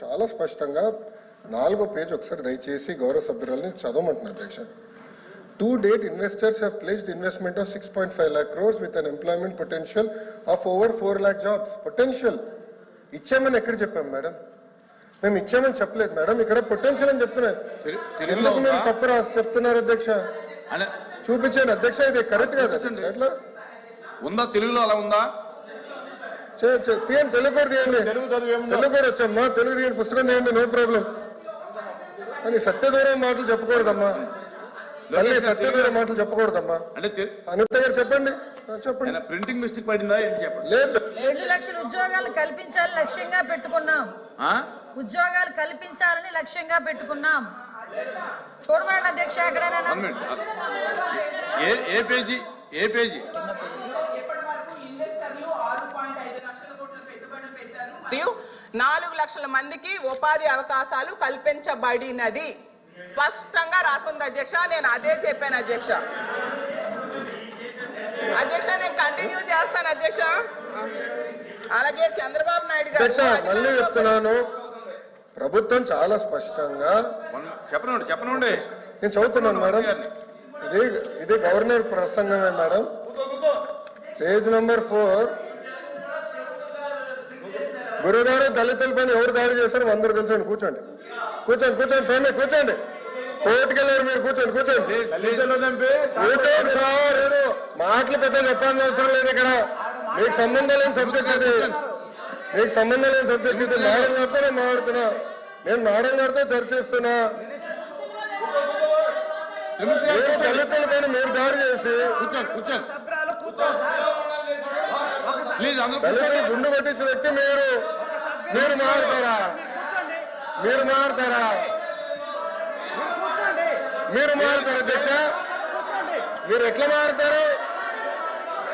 చాలా స్పష్టంగా 4వ పేజ్ ఒకసారి దయచేసి గౌరవ సభ్యురాలని చదవమంటున్నారు అధ్యక్ష. To date, investors have pledged investment of 6.5 lakh crores with an employment potential of over 4 lakh jobs. Potential. ఇచ్చామని ఎక్కడ చెప్పాం మేడం? మేము ఇచ్చామని చెప్పలేదు మేడం, ఇక్కడ పొటెన్షియల్ అని చెప్తున్నారు. ఎందుకు మీరు తప్పు రాసి చెప్తున్నారు అధ్యక్ష? చూపించాను అధ్యక్ష, ఇది కరెక్ట్ కాదు అధ్యక్ష. ఎట్లా ఉందా? తెలుగులో అలా ఉందా? తీయండి, తెలుగు కూడా తీయండి. తెలుగు కూడా వచ్చమ్మా, తెలుగు తీయండి, పుస్తకం తీయండి, నో ప్రాబ్లం. కానీ సత్యదూరం మాటలు చెప్పకూడదమ్మా, మళ్ళీ సత్యదూరం మాటలు చెప్పకూడదమ్మా. అనిత గారు చెప్పండి. చెప్పండి. ప్రింటింగ్ మిస్టేక్ పడిందా? లేదు. 2 లక్షల ఉద్యోగాలు కల్పించాలని లక్ష్యంగా పెట్టుకున్నాం. ఉద్యోగాలు కల్పించాలని లక్ష్యంగా పెట్టుకున్నాం. చూడమండి అధ్యక్ష, ఎక్కడైనా ఏ పేజీ? ఏ పేజీ? మరియు 4 లక్షల మందికి ఉపాధి అవకాశాలు కల్పించబడినది స్పష్టంగా రాసుంది అధ్యక్ష. నేను అదే చెప్పాను అధ్యక్ష. అధ్యక్ష నేను కంటిన్యూ చేస్తాను అధ్యక్ష. అలాగే చంద్రబాబు నాయుడు గారు మళ్ళీ చెప్తున్నాను, ప్రభుత్వం చాలా స్పష్టంగా చెప్పనండి నేను చదువుతున్నాను మేడం. ఇది గవర్నర్ ప్రసంగమే మేడం. Page number 4. గురుగారు దళితులపైన ఎవరు దాడి చేశారు అందరూ తెలుసండి. కూర్చోండి కూర్చోండి కూర్చోండి స్వామి, కూర్చోండి. కోర్టుకెళ్ళారు మీరు, కూర్చోండి కూర్చోండి కూర్చోండి సార్. మాటలు పెద్ద చెప్పాల్సిన అవసరం లేదు ఇక్కడ. మీకు సంబంధం లేని సబ్జెక్ట్ ఇది, మీకు సంబంధం లేని సబ్జెక్ట్ ఇది. మేడం గారితో నేను మాట్లాడుతున్నా, నేను మేడం గారితో చర్చిస్తున్నా. దళితుల పైన మీరు దాడి చేసి దళితులు గుండు కొట్టించిన వ్యక్తి మీరు మారుతారా? మీరు మారుతారా? మీరు మారుతారు అధ్యక్ష? మీరు ఎట్లా మారుతారు?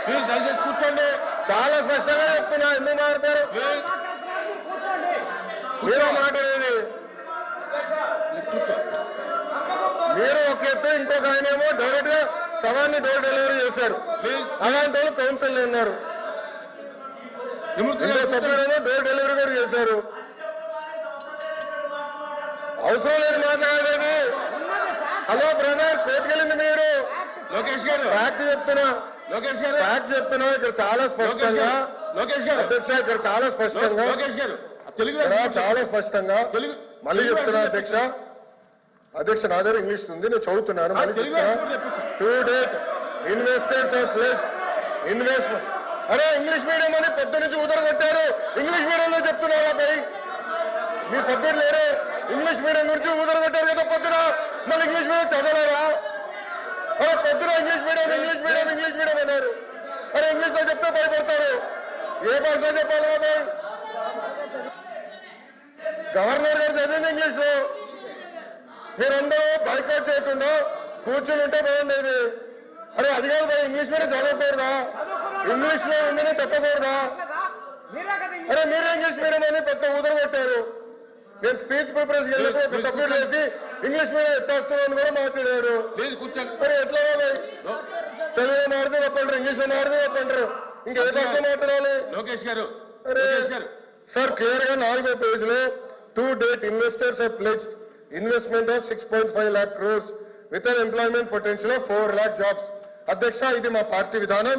మీరు దయచేసి కూర్చోండి. చాలా స్పష్టంగా చెప్తున్నా, ఎందుకు మారుతారు? మీరు మాట్లాడేది మీరు ఒక ఎత్తు, ఇంకొక ఆయనేమో డైరెక్ట్ గా సవాన్ని డోర్ డెలివరీ చేశారు. అలాంటి వాళ్ళు కౌన్సిల్ ఉన్నారు. సభ్యుడేమో డోర్ డెలివరీ కూడా చేశారు. అవసరం లేదు మాట్లాడేది. హలో బ్రదర్, కోర్టుకెళ్ళింది మీరు. లోకేష్ గారు ఫ్యాక్ట్ చెప్తున్నా, లోకేష్ గారు ఫ్యాక్ట్ చెప్తున్నా. ఇక్కడ చాలా స్పష్టంగా లోకేష్ గారు అధ్యక్ష, ఇక్కడ చాలా స్పష్టంగా లోకేష్ గారు తెలుగు చాలా స్పష్టంగా మళ్ళీ చెప్తున్నా అధ్యక్ష. అధ్యక్ష నా దగ్గర ఇంగ్లీష్ ఉంది, నేను చదువుతున్నాను. మళ్ళీ చెప్తున్నా. To date investors of place investment. అరే ఇంగ్లీష్ మీడియం అని పొద్దు నుంచి కొట్టారు. ఇంగ్లీష్ మీడియంలో చెప్తున్నారా పై మీ సబ్జెక్ట్ లేరు? ఇంగ్లీష్ మీడియం గురించి కొట్టారు కదా పొద్దున. మళ్ళీ ఇంగ్లీష్ మీడియం చదవలేరా? అరే పొద్దున English medium English medium English medium అన్నారు. అరే ఇంగ్లీష్ లో చెప్తే భయపడతారు. ఏ భాషలో చెప్పాలి కదా? గవర్నర్ గారు చదివింది ఇంగ్లీష్ లో. మీరందరూ బైకాట్ చేయకుండా కూర్చుని ఉంటే బాగుండేది. అరే అది కాదు, ఇంగ్లీష్ మీడియం చదవకూడదా? ఇంగ్లీష్ లో ఉందని చెప్పకూడదా? అరే మీరే ఇంగ్లీష్ మీడియం అని పెద్ద కొట్టారు. నేను స్పీచ్ ప్రిపరేషన్ వెళ్ళినప్పుడు సబ్మిట్ చేసి ఇంగ్లీష్ మీడియం ఎత్తేస్తామని కూడా మాట్లాడారు. మరి ఎట్లా తెలుగులో మాడితే చెప్పంటారు, ఇంగ్లీష్ లో మాడితే చెప్పంటారు, ఇంకే భాష మాట్లాడాలి? లోకేష్ గారు సార్ క్లియర్ గా 4వ పేజ్ లో to date investors have pledged investment of 6.5 lakh crores with an employment potential of 4 lakh jobs. అధ్యక్ష ఇది మా పార్టీ విధానం,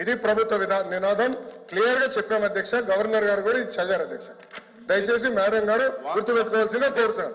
ఇది ప్రభుత్వ నినాదం. క్లియర్ గా చెప్పాం అధ్యక్ష. గవర్నర్ గారు కూడా ఇది చదివారు అధ్యక్ష. దయచేసి మేడం గారు గుర్తుపెట్టుకోవాల్సిందిగా కోరుతున్నాం.